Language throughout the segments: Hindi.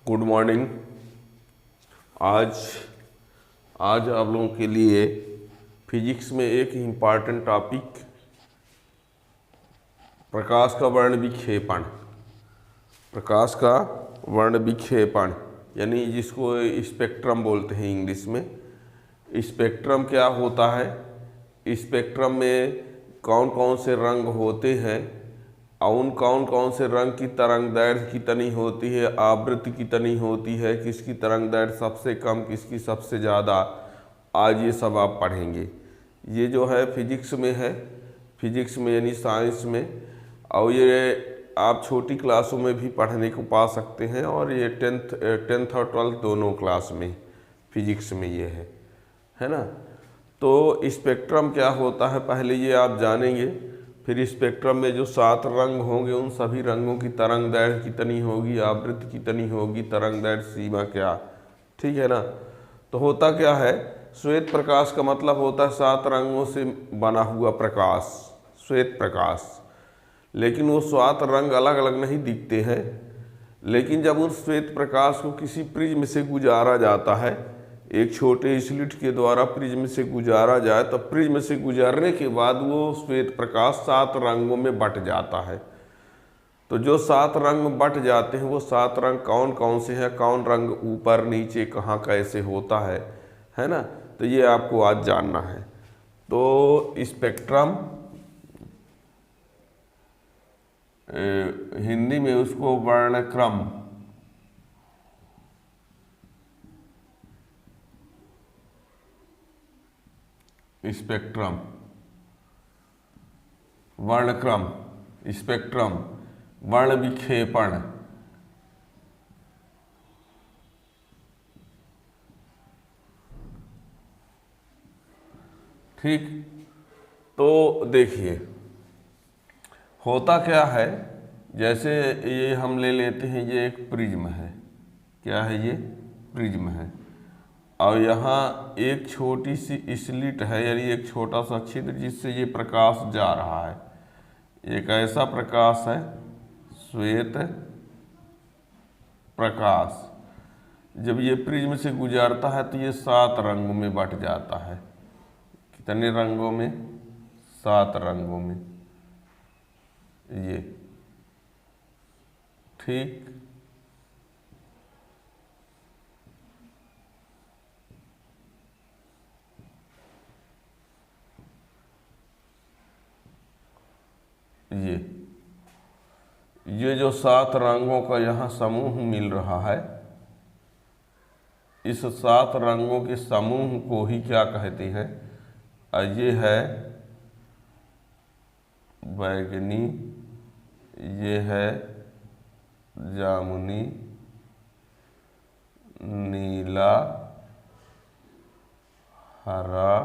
Good morning. आज आज आप लोगों के लिए फिजिक्स में एक इम्पॉर्टेंट टॉपिक प्रकाश का वर्ण विक्षेपण। प्रकाश का वर्ण विक्षेपण यानी जिसको स्पेक्ट्रम बोलते हैं इंग्लिश में। स्पेक्ट्रम क्या होता है, स्पेक्ट्रम में कौन कौन से रंग होते हैं और उन कौन कौन से रंग की तरंगदैर्घ्य कितनी होती है, आवृत्ति कितनी होती है, किसकी तरंगदैर्घ्य सबसे कम, किसकी सबसे ज़्यादा, आज ये सब आप पढ़ेंगे। ये जो है फिजिक्स में है, फिजिक्स में यानी साइंस में, और ये आप छोटी क्लासों में भी पढ़ने को पा सकते हैं और ये टेंथ और ट्वेल्थ दोनों क्लास में फिजिक्स में ये है ना। तो स्पेक्ट्रम क्या होता है पहले ये आप जानेंगे, फिर स्पेक्ट्रम में जो 7 रंग होंगे उन सभी रंगों की तरंगदैर्घ्य कितनी होगी, आवृत्ति कितनी होगी, तरंगदैर्घ्य सीमा क्या, ठीक है ना। तो होता क्या है, श्वेत प्रकाश का मतलब होता है 7 रंगों से बना हुआ प्रकाश, श्वेत प्रकाश। लेकिन वो 7 रंग अलग अलग नहीं दिखते हैं, लेकिन जब उस श्वेत प्रकाश को किसी प्रिज्म से गुजारा जाता है, एक छोटे स्लिट के द्वारा प्रिज्म से गुजारा जाए, तो प्रिज्म से गुजरने के बाद वो श्वेत प्रकाश 7 रंगों में बट जाता है। तो जो 7 रंग बट जाते हैं वो 7 रंग कौन कौन से हैं, कौन रंग ऊपर नीचे कहाँ कैसे होता है ना। तो ये आपको आज जानना है। तो स्पेक्ट्रम हिंदी में उसको वर्णक्रम, स्पेक्ट्रम, वर्णक्रम, स्पेक्ट्रम, वर्ण विक्षेपण, ठीक। तो देखिए होता क्या है, जैसे ये हम ले लेते हैं, ये एक प्रिज्म है, क्या है ये, प्रिज्म है, और यहाँ एक छोटी सी स्लिट है यानी एक छोटा सा छिद्र जिससे ये प्रकाश जा रहा है। एक ऐसा प्रकाश है श्वेत प्रकाश, जब ये प्रिज्म से गुजरता है तो ये 7 रंगों में बट जाता है। कितने रंगों में, 7 रंगों में, ये ठीक। ये जो 7 रंगों का यहाँ समूह मिल रहा है, इस 7 रंगों के समूह को ही क्या कहते हैं, ये है बैगनी, ये है जामुनी, नीला, हरा,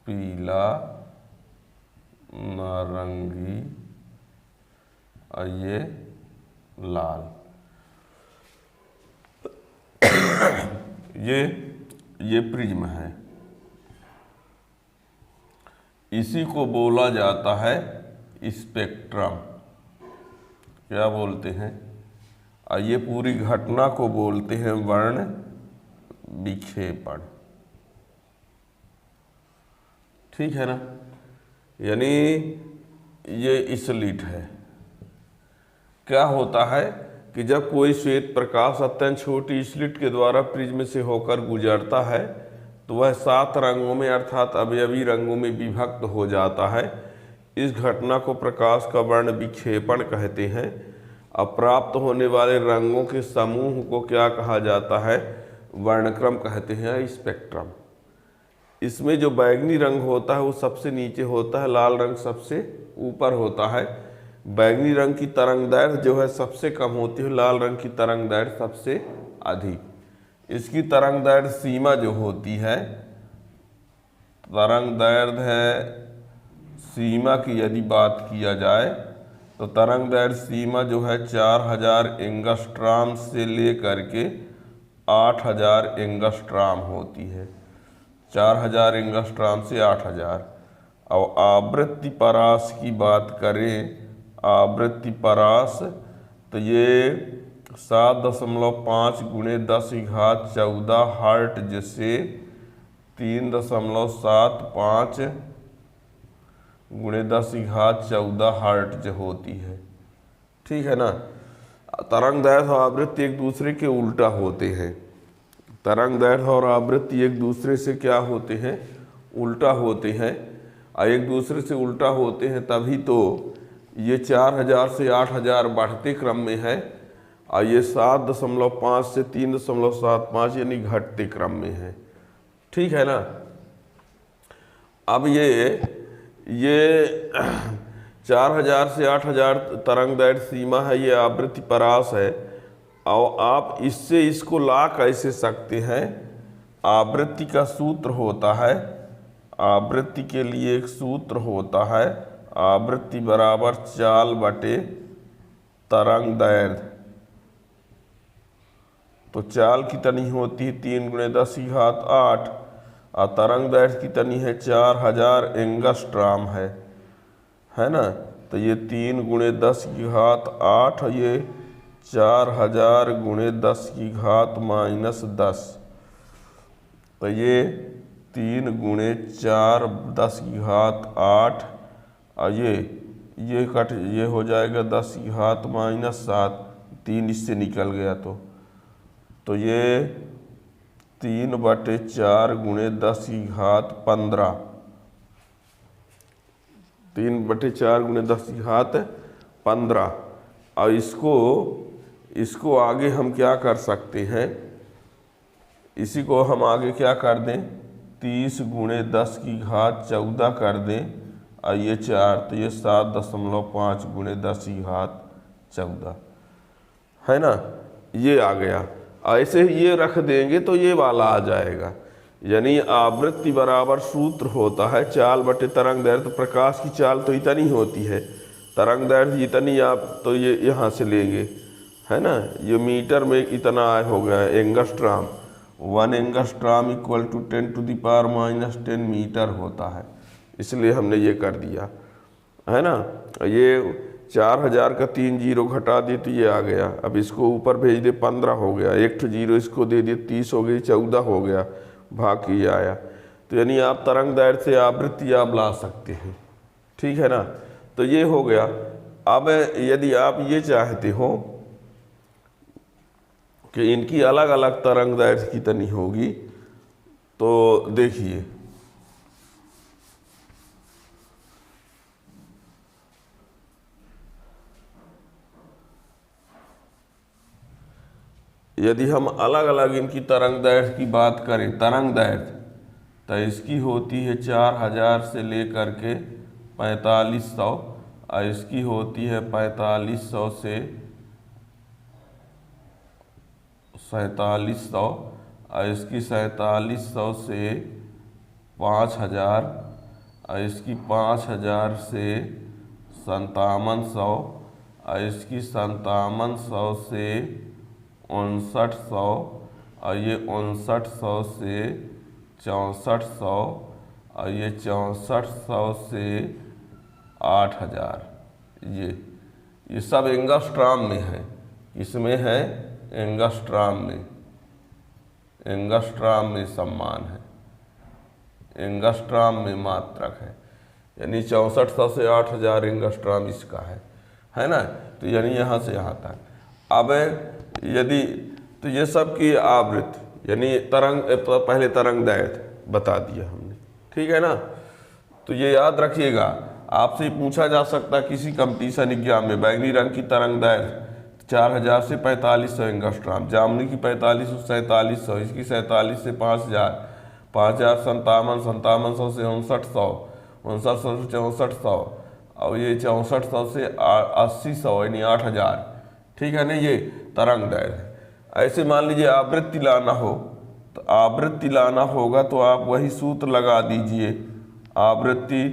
पीला, नारंगी और ये लाल। ये प्रिज्म है, इसी को बोला जाता है स्पेक्ट्रम। क्या बोलते हैं, और ये पूरी घटना को बोलते हैं वर्ण विक्षेपण, ठीक है ना। यानी ये स्लिट है। क्या होता है कि जब कोई श्वेत प्रकाश अत्यंत छोटी स्लिट के द्वारा प्रिज्म से होकर गुजरता है तो वह 7 रंगों में अर्थात अवयवी रंगों में विभक्त हो जाता है। इस घटना को प्रकाश का वर्ण विक्षेपण कहते हैं। अब प्राप्त होने वाले रंगों के समूह को क्या कहा जाता है, वर्णक्रम कहते हैं, स्पेक्ट्रम। इसमें जो बैगनी रंग होता है वो सबसे नीचे होता है, लाल रंग सबसे ऊपर होता है। बैगनी रंग की तरंगदैर्घ्य जो है सबसे कम होती है, लाल रंग की तरंगदैर्घ्य सबसे अधिक। इसकी तरंगदैर्घ्य सीमा जो होती है, तरंगदैर्घ्य सीमा की यदि बात किया जाए तो तरंगदैर्घ्य सीमा जो है 4000 एंगस्ट्राम से लेकर के 8000 एंगस्ट्राम होती है, 4000 एंगस्ट्राम से 8000। और आवृत्ति परास की बात करें, आवृत्ति परास तो ये 7.5 गुणे 10 की घात 14 हर्ट्ज से 3.75 गुणे 10 की घात 14 हर्ट्ज होती है। ठीक है ना। तरंग दैर्घ्य और आवृत्ति एक दूसरे के उल्टा होते हैं। तरंग दैर्घ्य और आवृत्ति एक दूसरे से क्या होते हैं? उल्टा होते हैं। और एक दूसरे से उल्टा होते हैं तभी तो ये 4000 से 8000 बढ़ते क्रम में है और ये 7.5 से 3.75 यानी घटते क्रम में है। ठीक है ना। अब ये 4000 से 8000 तरंग दैर्घ्य सीमा है, ये आवृत्ति परास है। और आप इससे इसको ला कैसे सकते हैं? आवृत्ति का सूत्र होता है, आवृत्ति के लिए एक सूत्र होता है, आवृत्ति बराबर चाल बटे तरंग दैर्घ्य। तो चाल कितनी होती है? 3 गुणे 10 की घात 8 और तरंग दैर्घ्य कितनी है? 4000 एंगस्ट्राम है ना। तो ये 3 गुणे 10 की घात 8 ये 4000 गुणे 10 की घात -10। तो ये 3 गुणे 4 10 की घात 8 और ये हो जाएगा 10 की घात -7। 3 इससे निकल गया तो ये 3/4 गुणे 10 की घात 15। 3/4 गुणे 10 की घात 15। और इसको आगे हम क्या कर सकते हैं? इसी को हम आगे क्या कर दें? 30 गुणे 10 की घात 14 कर दें और ये 4 तो ये 7.5 गुणे 10 की घात 14 है ना। ये आ गया। ऐसे ही ये रख देंगे तो ये वाला आ जाएगा। यानी आवृत्ति बराबर सूत्र होता है चाल बटे तरंग दैर्घ्य। तो प्रकाश की चाल तो इतनी होती है, तरंग दैर्घ्य इतनी, आप तो ये यहाँ से लेंगे है ना। ये मीटर में इतना हो गया angstrom. 1 angstrom equal to 10⁻⁻10 metre होता है, इसलिए हमने ये कर दिया है ना। ये 4000 का 3 जीरो घटा दिए तो ये आ गया। अब इसको ऊपर भेज दे 15 हो गया, 1 जीरो इसको दे दिए 30 हो गई, 14 हो गया, भाग ये आया। तो यानी आप तरंग दैर्घ्य से आवृत्ति आप ला सकते हैं। ठीक है ना। तो ये हो गया। अब यदि आप ये चाहते हो कि इनकी अलग अलग तरंग दैर्घ्य कितनी होगी तो देखिए, यदि हम अलग अलग इनकी तरंग दैर्घ्य की बात करें, तरंग दैर्घ्य तो इसकी होती है 4000 से लेकर के 4500 और इसकी होती है 4500 से 4700 और इसकी 4700 से 5000 और इसकी 5000 से 5700 और इसकी 5700 से 5900 और ये 5900 से 6400 और ये 6400 से 8000। ये सब एंगस्ट्राम में है। इसमें है एंगस्ट्राम में, एंगस्ट्राम में सम्मान है, एंगस्ट्राम में मात्रक है। यानी 6400 से 8000 एंगस्ट्राम इसका है ना। तो यानी यहाँ से यहाँ तक। अब यदि तो ये सब की आवृत्ति यानी तरंग, पहले तरंग दैर्घ्य बता दिया हमने। ठीक है ना। तो ये याद रखिएगा, आपसे पूछा जा सकता है किसी कंपटीशन एग्जाम में, बैंगनी रंग की तरंग दैर्घ्य 4000 से 4500 एंगस्ट्राम, जामुनी की 45 से 4700, इसकी 47 से 5000, 5000 5700, 5700 से 5900, 5900 से 6400 और ये 6400 से 8000 यानी 8000। ठीक है ना। ये तरंग दैर्घ्य। ऐसे मान लीजिए आवृत्ति लाना हो तो आवृत्ति लाना होगा तो आप वही सूत्र लगा दीजिए, आवृत्ति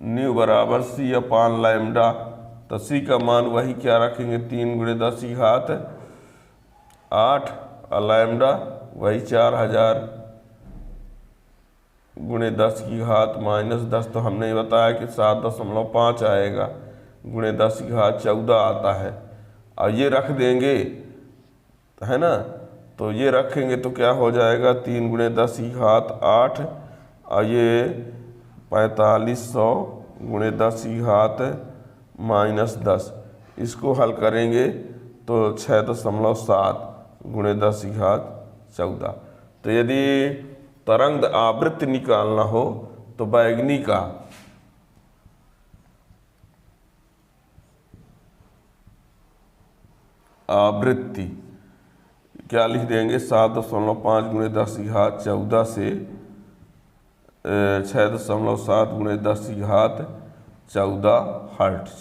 न्यू बराबर c/λ। तो c का मान वही क्या रखेंगे? 3 गुणे 10 की घात 8 और लैम्डा वही 4000 गुणे 10 की घात -10। तो हमने बताया कि 7.5 आएगा, गुणे 10 की घात 14 आता है और ये रख देंगे, है ना, तो ये रखेंगे तो क्या हो जाएगा 3 गुणे 10 की घात 8, और ये 4500 गुणे 10 की घात -10। इसको हल करेंगे तो 6.7 गुणे 10 की घात 14। तो यदि तरंग आवृत्ति निकालना हो तो बैगनी का आवृत्ति क्या लिख देंगे, 7.5 गुणे 10 की घात 14 से 6.7 गुणे 10 की घात 14 हर्ट्ज।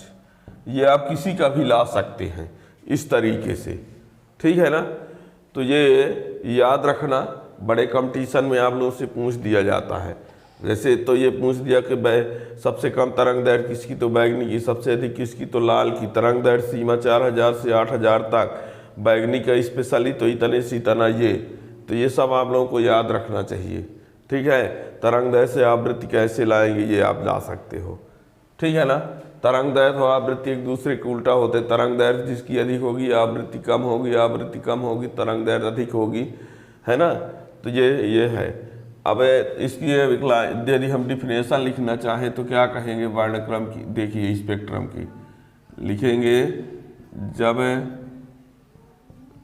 ये आप किसी का भी ला सकते हैं इस तरीके से, ठीक है ना। तो ये याद रखना, बड़े कंपटीशन में आप लोगों से पूछ दिया जाता है। वैसे तो ये पूछ दिया कि सबसे कम तरंग दैर्घ्य किसकी, तो बैगनी की, सबसे अधिक किसकी, तो लाल की। तरंग दैर्घ्य सीमा 4000 से 8000 तक, बैगनी का स्पेशली तो इतने से इतना ये। तो ये सब आप लोगों को याद रखना चाहिए, ठीक है। तरंग दैर्घ्य से आवृत्ति कैसे लाएंगे ये आप ला सकते हो, ठीक है ना। तरंग दैर्घ्य और आवृत्ति एक दूसरे के उल्टा होते। तरंग दैर्घ्य जिसकी अधिक होगी आवृत्ति कम होगी, आवृत्ति कम होगी तरंग दैर्घ्य अधिक होगी, है ना। तो ये है। अब इसकी यदि हम डिफिनेशन लिखना चाहें तो क्या कहेंगे, वर्णक्रम की, देखिए स्पेक्ट्रम की लिखेंगे, जब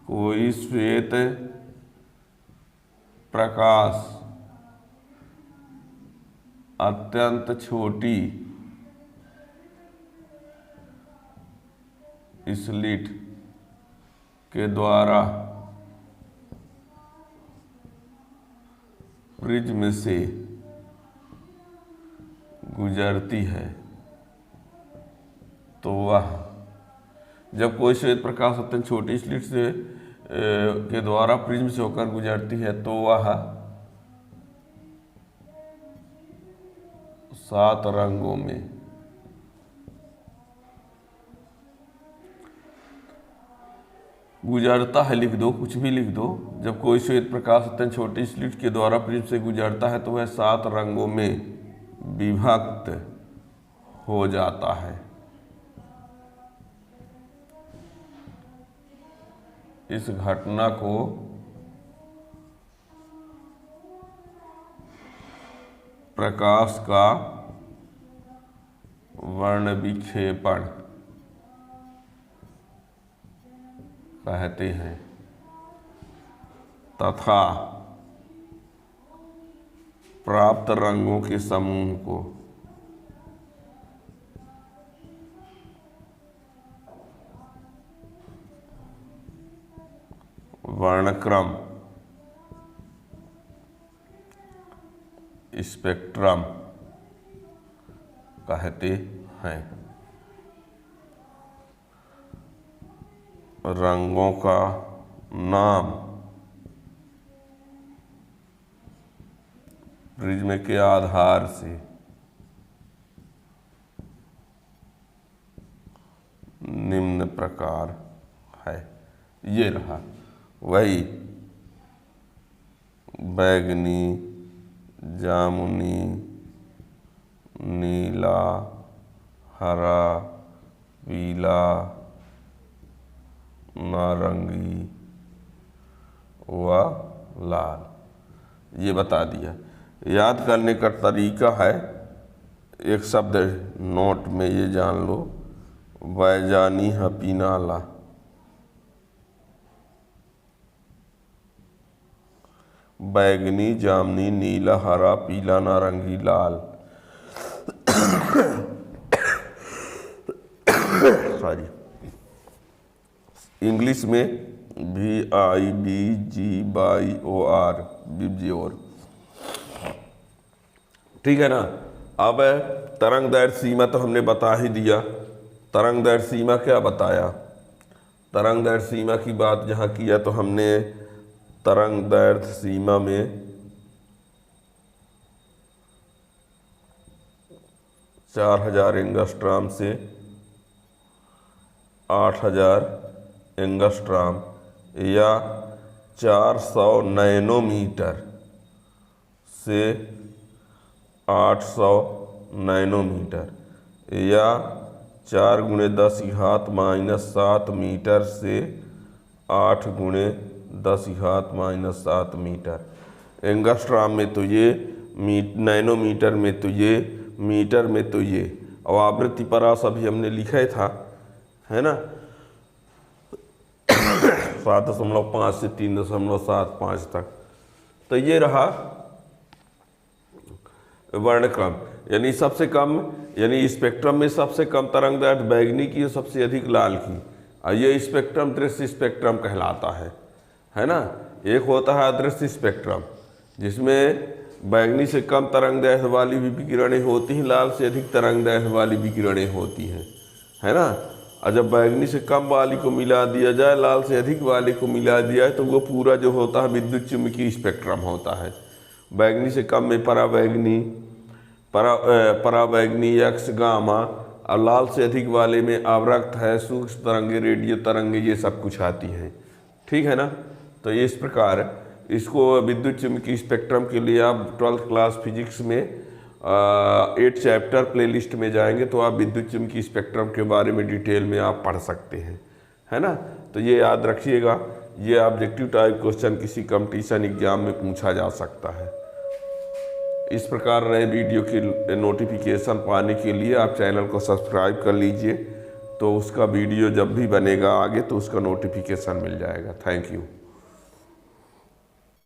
कोई श्वेत प्रकाश अत्यंत छोटी स्लिट के द्वारा प्रिज्म से गुजरती है तो वह, जब कोई श्वेत प्रकाश अत्यंत छोटी स्लिट से के द्वारा प्रिज्म से होकर गुजरती है तो वह 7 रंगों में गुजरता है, लिख दो, कुछ भी लिख दो। जब कोई श्वेत प्रकाश अत्यंत छोटी स्लिट के द्वारा प्रिज्म से गुजरता है तो वह 7 रंगों में विभक्त हो जाता है। इस घटना को प्रकाश का वर्ण विक्षेपण कहते हैं तथा प्राप्त रंगों के समूह को वर्णक्रम स्पेक्ट्रम कहते हैं। रंगों का नाम प्रिज्म के आधार से निम्न प्रकार है। ये रहा वही बैगनी, जामुनी, नीला, हरा, पीला, नारंगी व लाल। ये बता दिया। याद करने का तरीका है, एक शब्द नोट में ये जान लो, बैजानी हपीनाला। बैगनी, जामुनी, नीला, हरा, पीला, नारंगी, लाल। सॉरी, इंग्लिश में VIBGYOR, विब्जियोर, ठीक है ना। अब तरंग दैर्घ्य सीमा तो हमने बता ही दिया। तरंग दैर्घ्य सीमा क्या बताया, तरंग दैर्घ्य सीमा की बात जहाँ किया तो हमने तरंग दैर्घ्य सीमा में 4000 एंगस्ट्राम से 8000 एंगस्ट्राम या 400 नैनोमीटर से 800 नैनोमीटर या 4 × 10⁻⁷ मीटर से 8 × 10⁻⁷ मीटर। एंगस्ट्रॉम में तो ये, नैनोमीटर में तो ये, मीटर में तो ये। और आवृत्ति परास अभी हमने लिखा ही था, है ना, 7.5 से 3.75 तक। तो ये रहा वर्णक्रम, यानी सबसे कम, यानी स्पेक्ट्रम में सबसे कम तरंगदैर्घ्य बैंगनी की और सबसे अधिक लाल की। और ये स्पेक्ट्रम दृश्य स्पेक्ट्रम कहलाता है ना। एक होता है अदृश्य स्पेक्ट्रम, जिसमें बैंगनी से कम तरंगदैर्घ्य वाली भी विकिरणें होती हैं, लाल से अधिक तरंगदैर्घ्य वाली विकिरणें होती हैं, है ना। और जब बैंगनी से कम वाली को मिला दिया जाए, लाल से अधिक वाली को मिला दिया जाए, तो वो पूरा जो होता है विद्युत चुम्बकीय स्पेक्ट्रम होता है। बैंगनी से कम में पराबैंगनी, एक्स, गामा, और लाल से अधिक वाले में आवरक्त है, सूक्ष्म तरंगे, रेडियो तरंगे, ये सब कुछ आती हैं, ठीक है ना। तो इस प्रकार इसको विद्युत चुम्बकीय स्पेक्ट्रम के लिए आप 12th क्लास फिजिक्स में 8 चैप्टर प्लेलिस्ट में जाएंगे तो आप विद्युत चुम्बकीय स्पेक्ट्रम के बारे में डिटेल में आप पढ़ सकते हैं, है ना। तो ये याद रखिएगा, ये ऑब्जेक्टिव टाइप क्वेश्चन किसी कंपटीशन एग्जाम में पूछा जा सकता है। इस प्रकार नए वीडियो की नोटिफिकेशन पाने के लिए आप चैनल को सब्सक्राइब कर लीजिए, तो उसका वीडियो जब भी बनेगा आगे तो उसका नोटिफिकेशन मिल जाएगा। Thank you.